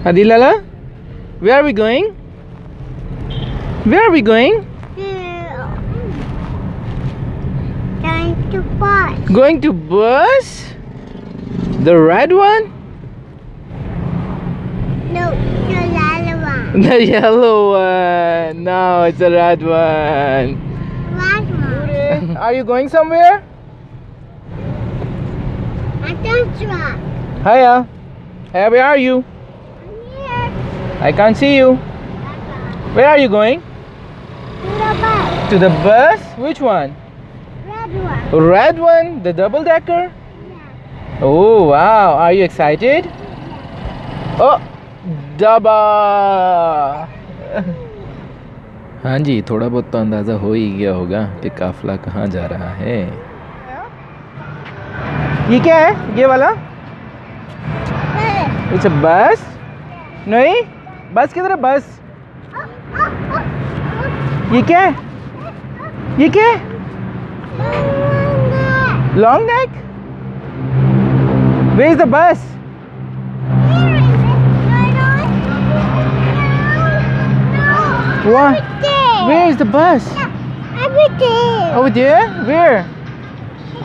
Adilala, where are we going? Where are we going? Going to bus. Going to bus? The red one? No, the yellow one. The yellow one. No, it's the red one. Red one. Are you going somewhere? I don't truck. Hiya. Hey, where are you? Here. I can't see you. Where are you going? To the bus. To the bus? Which one? Red one. Red one? The double decker? Yeah. Oh wow. Are you excited? Oh, डबा। हाँ जी, थोड़ा बहुत तो अंदाज़ा हो ही गया होगा कि काफ़िला कहाँ जा रहा है। ये क्या है? ये वाला? इट्स अ बस? नहीं, बस किधर है बस? ये क्या है? ये क्या है? Long neck? Where is the bus? What? Where is the bus? Everything. Over there? Where?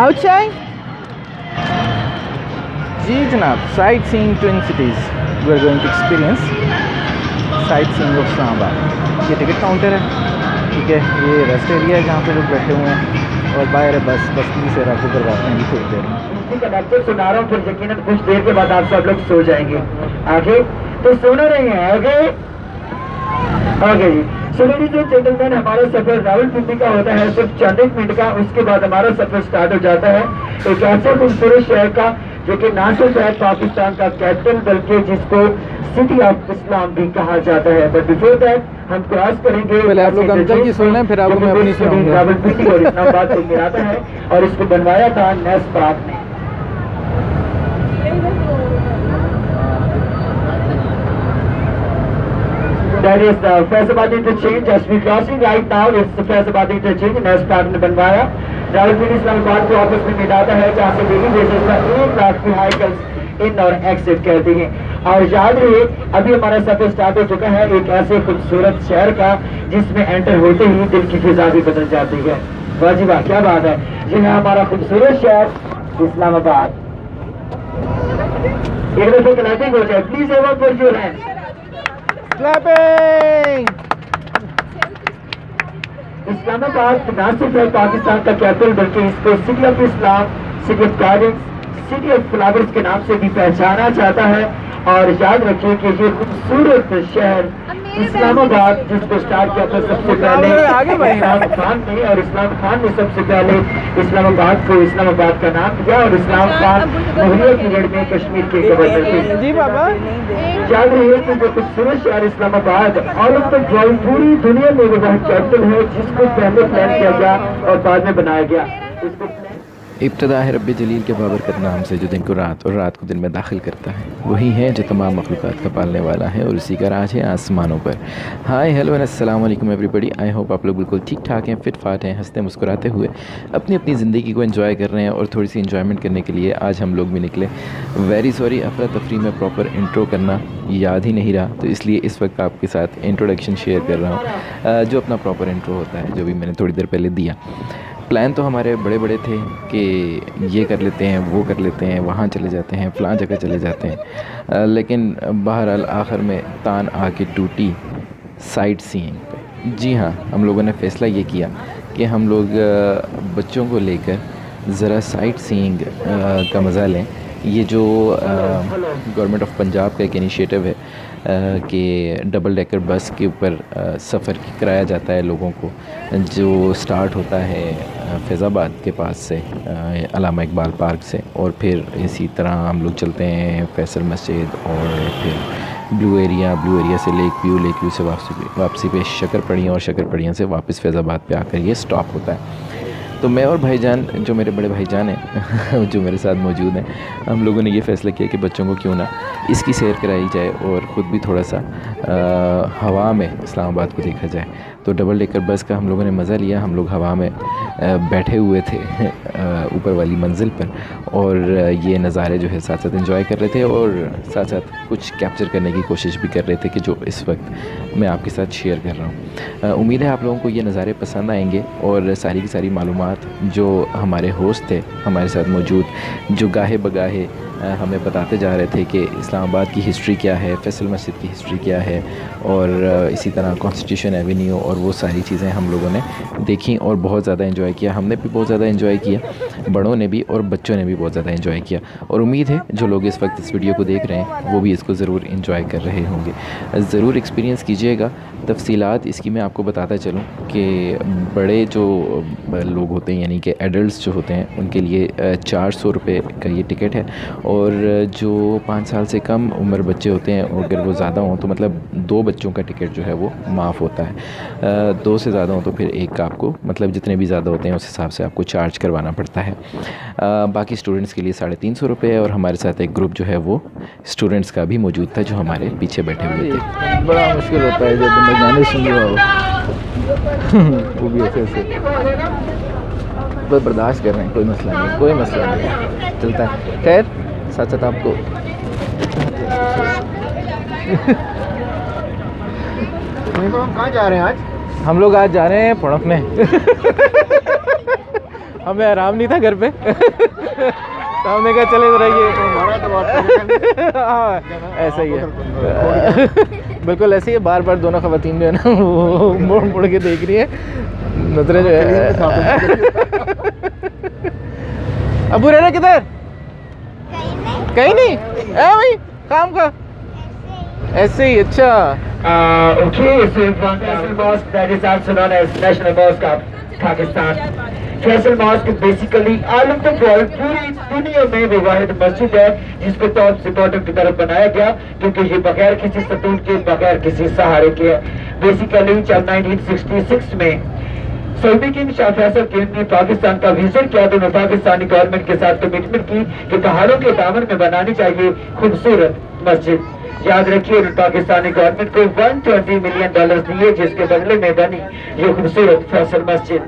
Outside? जी जनाब, sightseeing twin cities we are going to experience sightseeing of Islamabad. ये टिकट काउंटर है, ठीक है। ये रेस्ट एरिया है जहाँ पे लोग बैठे हुए हैं और बाहर है बस की से आपको करवाते हैं थोड़ी देर में। कंडक्टर सुना रहा हूँ, फिर यकीनन कुछ देर के बाद आप सब लोग सो जाएंगे। आगे तो सुन रहे हैं? आगे जी। सो लेडीज एंड जेंटलमैन, हमारा सफर रावलपिंडी का होता है सिर्फ चंद एक मिनट का। उसके बाद हमारा सफर स्टार्ट हो जाता है एक ऐसे खूबसूरत शहर का जो कि ना सिर्फ है पाकिस्तान का कैपिटल बल्कि जिसको सिटी ऑफ इस्लाम भी कहा जाता है। बट बिफोर दैट हम क्रॉस करेंगे। पहले आप लोग अंकल की सुन लें, फिर आपको मैं अपनी सुनाऊंगा। रावलपिंडी और इस्लामाबाद को मिलाता है और इसको बनवाया था नेस पार्क ने। That is the Faizabad interchange. As we crossing right now, it's the Faizabad interchange. नेस पार्क ने बनवाया। रावलपिंडी इस्लामाबाद को आपस में मिलाता है जहाँ से डेली बेसिस पर 1 लाख व्हीकल्स इन और एक्सिट करते हैं। और याद रहे, अभी हमारा सफर स्टार्ट हो चुका है एक ऐसे खूबसूरत शहर का जिसमें एंटर होते ही दिल की फिजा भी बदल जाती है। वाह जी वाह, क्या बात है। जी हाँ, हमारा खूबसूरत शहर इस्लामाबाद। एक दफे क्लैपिंग हो जाए please. Everyone put your hands. Clapping. Islamabad ना सिर्फ है पाकिस्तान का कैपिटल बल्कि इसको city of Islam, city of gardens, city of flowers के नाम से भी पहचाना जाता है। और याद रखिए कि ये खूबसूरत शहर इस्लामाबाद जिसको स्टार्ट किया था सबसे पहले इस्लाम खान ने, और इस्लाम खान ने सबसे पहले इस्लामाबाद को इस्लामाबाद का नाम दिया। और इस्लाम खान मुगलिया पीरियड में कश्मीर के गवर्नर थे। जी बाबा। याद रहिए कि जो खूबसूरत शहर इस्लामाबाद और अब तक पूरी दुनिया में वो कैपिटल है जिसको पहले प्लान किया गया और बाद में बनाया गया। इब्तदा है रब्बे जलील के बाबरकत नाम से जो दिन को रात और रात को दिन में दाखिल करता है। वही है जो तमाम मखलूक़ात का पालने वाला है और उसी का राज है आसमानों पर। हाय हेलो एंड अस्सलाम वालेकुम एवरीबॉडी। आई होप आप लोग बिल्कुल ठीक ठाक हैं, फिट फाट हैं, हंसते मुस्कुराते हुए अपनी अपनी ज़िंदगी को एंजॉय कर रहे हैं। और थोड़ी सी इंजॉयमेंट करने के लिए आज हम लोग भी निकले। वेरी सॉरी, अफरा तफरी में प्रॉपर इंट्रो करना याद ही नहीं रहा, तो इसलिए इस वक्त आपके साथ इंट्रोडक्शन शेयर कर रहा हूँ जो अपना प्रॉपर इंट्रो होता है, जो भी मैंने थोड़ी देर पहले दिया। प्लान तो हमारे बड़े बड़े थे कि ये कर लेते हैं, वो कर लेते हैं, वहाँ चले जाते हैं, फ़लाँ जगह चले जाते हैं, लेकिन बहरहाल आखिर में तान आके टूटी साइट सीइंग पे। जी हाँ, हम लोगों ने फ़ैसला ये किया कि हम लोग बच्चों को लेकर ज़रा साइट सीइंग का मज़ा लें। ये जो गवर्नमेंट ऑफ पंजाब का एक इनिशिएटिव है कि डबल डेकर बस के ऊपर सफ़र कराया जाता है लोगों को, जो स्टार्ट होता है फैज़ाबाद के पास से अल्लामा इकबाल पार्क से, और फिर इसी तरह हम लोग चलते हैं फैसल मस्जिद और फिर ब्लू एरिया से लेक व्यू से वापसी पे शक्करपड़ियाँ और शक्करपड़ियाँ से वापस फैज़ाबाद पे आकर ये स्टॉप होता है। तो मैं और भाईजान, जो मेरे बड़े भाईजान हैं जो मेरे साथ मौजूद हैं, हम लोगों ने ये फ़ैसला किया कि बच्चों को क्यों ना इसकी सैर कराई जाए और ख़ुद भी थोड़ा सा हवा में इस्लामाबाद को देखा जाए। तो डबल डेकर बस का हम लोगों ने मज़ा लिया। हम लोग हवा में बैठे हुए थे ऊपर वाली मंजिल पर, और ये नज़ारे जो है साथ साथ एंजॉय कर रहे थे और साथ साथ कुछ कैप्चर करने की कोशिश भी कर रहे थे कि जो इस वक्त मैं आपके साथ शेयर कर रहा हूँ। उम्मीद है आप लोगों को ये नज़ारे पसंद आएंगे और सारी की सारी मालूमात जो हमारे होस्ट थे हमारे साथ मौजूद, जो गाहे बगाहे हमें बताते जा रहे थे कि इस्लामाबाद की हिस्ट्री क्या है, फैसल मस्जिद की हिस्ट्री क्या है, और इसी तरह कॉन्स्टिट्यूशन एवेन्यू और वो सारी चीज़ें हम लोगों ने देखी और बहुत ज़्यादा एंजॉय किया। हमने भी बहुत ज़्यादा एंजॉय किया, बड़ों ने भी और बच्चों ने भी बहुत ज़्यादा एंजॉय किया, और उम्मीद है जो लोग इस वक्त इस वीडियो को देख रहे हैं वो भी इसको ज़रूर एंजॉय कर रहे होंगे। ज़रूर एक्सपीरियंस कीजिएगा। तफसीलात इसकी मैं आपको बताता चलूँ कि बड़े जो लोग होते हैं यानी कि एडल्ट्स जो होते हैं उनके लिए 400 रुपये का ये टिकट है, और जो 5 साल से कम उम्र बच्चे होते हैं और अगर वो ज़्यादा हों तो मतलब 2 बच्चों का टिकट जो है वो माफ़ होता है। 2 से ज़्यादा हो तो फिर एक का आपको मतलब जितने भी ज़्यादा होते हैं उस हिसाब से आपको चार्ज करवाना पड़ता है। बाकी स्टूडेंट्स के लिए 350 रुपये है, और हमारे साथ एक ग्रुप जो है वो स्टूडेंट्स का भी मौजूद था जो हमारे पीछे बैठे हुए थे। बड़ा मुश्किल होता है जब बंदा गाने सुन रहा हो वो भी ऐसे ऐसे, बस बर्दाश्त कर रहे हैं, कोई मसला नहीं, कोई मसला नहीं, चलता है। खैर साथ साथ आपको हम कहाँ जा रहे हैं आज? हम लोग आज जा रहे हैं पड़प में हमें आराम नहीं था घर पे तो हमने कहा चले रहिए। हाँ ऐसा ही है, बिल्कुल ऐसे ही है। बार बार दोनों खवातीन जो है ना वो मुड़ मुड़ के देख रही है, नजरें जो है। अबू रेरा किधर? कहीं नहीं है भाई, काम का ऐसे ही। अच्छा Okay, so from Faisal Mosque, that is also known as National Mosque of Pakistan. Faisal Mosque basically all of the world, पूरी दुनिया में वो वाहिद मस्जिद है जिसको टॉप से बॉटम की तरफ बनाया गया, क्योंकि ये बगैर किसी सतून के, बगैर किसी सहारे के है। बेसिकली जब 1966 में Saudi king Shah Faisal king ने पाकिस्तान का विजिट किया तो उन्होंने पाकिस्तानी गवर्नमेंट के साथ कमिटमेंट की कि पहाड़ों के दामन में बनानी चाहिए खूबसूरत मस्जिद। याद रखिए पाकिस्तानी गवर्नमेंट को $120 मिलियन दिए जिसके बदले में बनी ये खूबसूरत फैसल मस्जिद।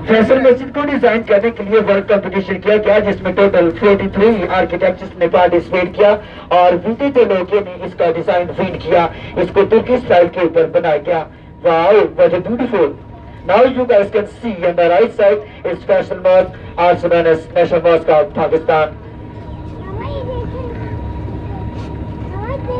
फैसल मस्जिद को डिजाइन करने के लिए वर्ल्ड कंपटीशन किया गया जिसमें टोटल 43 आर्किटेक्ट्स ने पार्टिसिपेट किया और 22 लोगों ने इसका डिजाइन विन किया। इसको तुर्की स्टाइल के ऊपर बनाया गया। Wow, what a beautiful! Now you guys can see on the right side is Faisal Mosque, also known as National Mosque of Pakistan.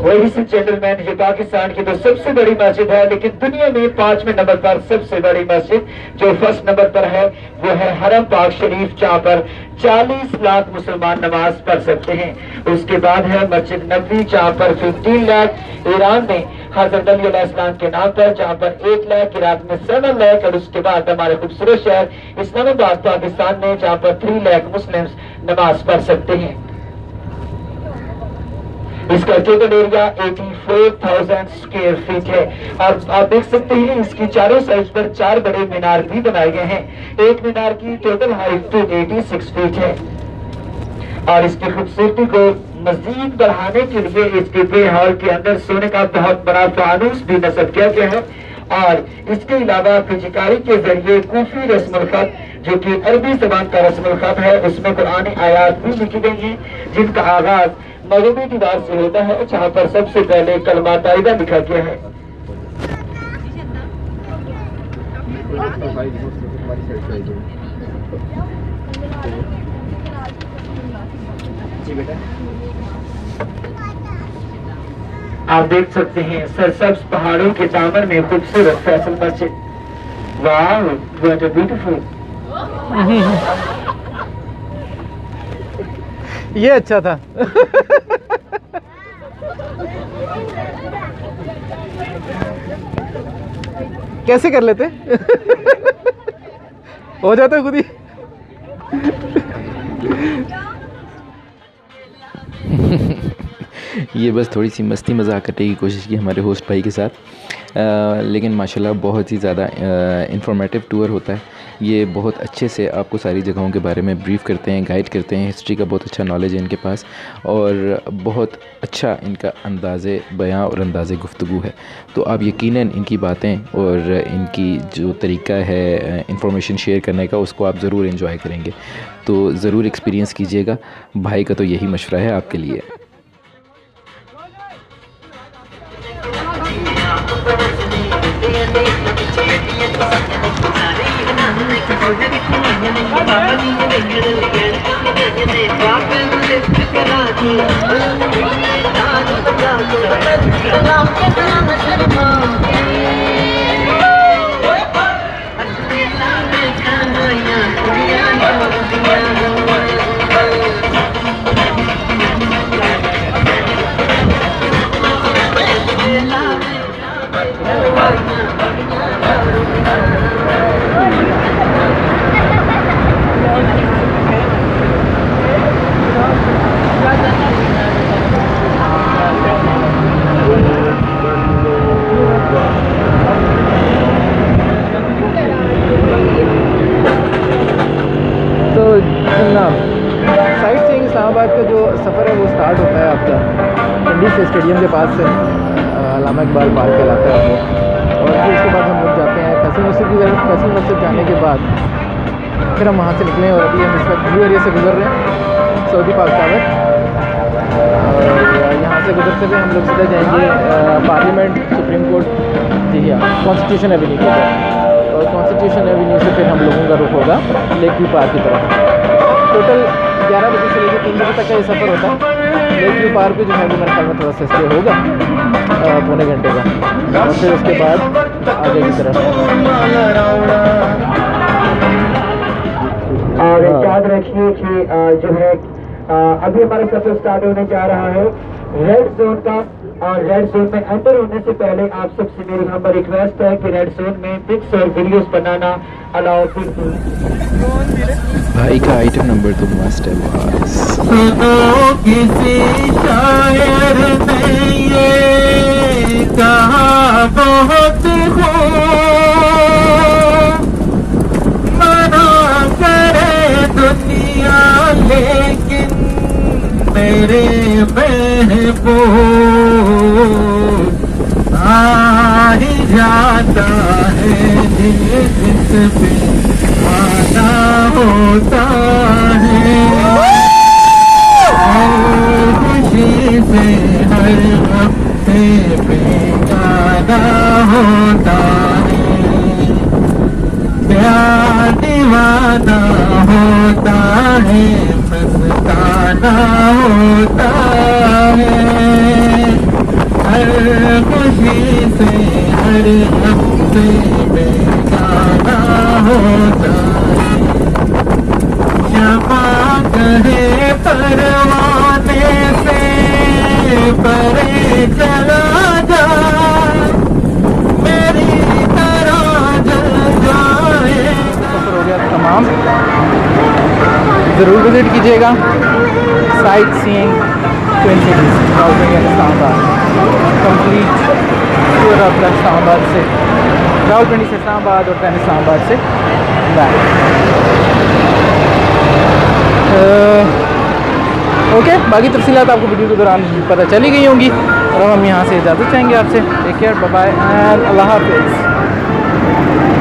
Ladies and gentlemen, ये पाकिस्तान की तो सबसे बड़ी मस्जिद है, लेकिन दुनिया में 5वें नंबर पर सबसे बड़ी मस्जिद जो फर्स्ट नंबर पर है वो है हरम पाक शरीफ, जहाँ पर 40 लाख मुसलमान नमाज पढ़ सकते हैं। उसके बाद है मस्जिद नबवी जहाँ पर 15 लाख, ईरान में हजरत अली अलैहिस्सलाम के नाम पर जहाँ पर 1 लाख, इराक में 7 लाख, और उसके बाद हमारे खूबसूरत शहर इस्लामाबाद पाकिस्तान में जहाँ पर 3 लाख मुस्लिम नमाज पढ़ सकते हैं। इसका टोटल एरिया 84,000 स्क्वायर फीट है। और आप देख सकते हैं इसकी चारों साइड पर 4 बड़े मीनार भी बनाए गए हैं। एक मीनार की टोटल हाइट 286 फीट है। और इसकी खूबसूरती को मजीद बढ़ाने के लिए इसके प्रेयर हॉल के अंदर सोने का बहुत बड़ा फानूस भी नस्ब किया गया है। और इसके अलावा फिजिकारी के जरिए कूफी रस्मुल खत जो कि अरबी जबान का रस्मुल खत है उसमें कुरानी आयात भी लिखी गई हैं जिनका आगाज मगरबी दीवार से होता है जहाँ पर सबसे पहले कलमा ताइबा लिखा गया है। आप देख सकते हैं सरसब्ज पहाड़ों के दामन में खूबसूरत फैसल मस्जिद। वाह, व्हाट अ ब्यूटीफुल। ये अच्छा था कैसे कर लेते हो जाता खुद ही। ये बस थोड़ी सी मस्ती मजाक करने की कोशिश की हमारे होस्ट भाई के साथ, लेकिन माशाल्लाह बहुत ही ज़्यादा इंफॉर्मेटिव टूर होता है। ये बहुत अच्छे से आपको सारी जगहों के बारे में ब्रीफ़ करते हैं, गाइड करते हैं। हिस्ट्री का बहुत अच्छा नॉलेज है इनके पास और बहुत अच्छा इनका अंदाज़े बयां और अंदाज़े गुफ्तगू है। तो आप यकीनन इनकी बातें और इनकी जो तरीका है इंफॉर्मेशन शेयर करने का, उसको आप ज़रूर एंजॉय करेंगे। तो ज़रूर एक्सपीरियंस कीजिएगा। भाई का तो यही मशवरा है आपके लिए। साइट सीइंग इस्लामाबाद का जो सफ़र है वो स्टार्ट होता है आपका इंडी से स्टेडियम के पास से, अल्लामा इकबाल पार्क कहलाता है वो। और फिर उसके बाद हम लोग जाते हैं फैसल मस्जिद की तरफ। फैसल मस्जिद जाने के बाद फिर हम वहाँ से निकले और अभी हम इस वक्त ब्लू एरिया से गुजर रहे हैं, सऊदी पार्क टावर। और यहाँ से गुजरते हुए हम लोग सीधा जाएंगे पार्लियामेंट, सुप्रीम कोर्ट, जी हाँ, कॉन्स्टिट्यूशन एवेन्यू की तरफ। और कॉन्स्टिट्यूशन एवेन्यू से फिर हम लोगों का रुख होगा लेक व्यू पार्क की तरफ। टोटल 11 बजे से लेकर 3 बजे तक का ये सफ़र होता है। लेक व्यू पार्क जो है वो मेरे ख्याल में थोड़ा सा स्टे होगा पौने घंटे का, और फिर उसके बाद आगे की तरफ। और याद रखिए कि जो है अभी हमारा सफर स्टार्ट होने जा रहा है रेड जोन का। और रेड जोन में एंटर होने से पहले आप सबसे मेरी नंबर रिक्वेस्ट है कि रेड जोन में पिक्स और वीडियोस बनाना अलाउ बिल्कुल। भाई का आइटम नंबर तो मस्ट है बॉस। सुनो किसी शायर ने ये कहा बहुत हो, मना करे दुनिया लेकिन मेरे महबूब आ ही जाता है जिस पे आना होता है। खुशी से हर हफ्ते बेगाना होता है, प्यार दीवाना होता है, मस्ताना होता है। हर खुशी से हर हफ्ते बेगाना होता है। क्षमा कहे परवाने से परे चला जा, मेरी तरह जल जाए। सफ़र हो गया तमाम। ज़रूर विज़िट कीजिएगा sightseeing twin cities Rawalpindi and Islamabad. Complete tour of Islamabad से, राउलपिंडी से इस्लामाबाद और दैन इस्लामाबाद से बैक। ओके, बाकी तफसीलात आपको वीडियो के दौरान पता चली गई होंगी। और अब हम यहाँ से इजाज़त चाहेंगे आपसे। Take care, bye bye and अल्लाह हाफ़िज़।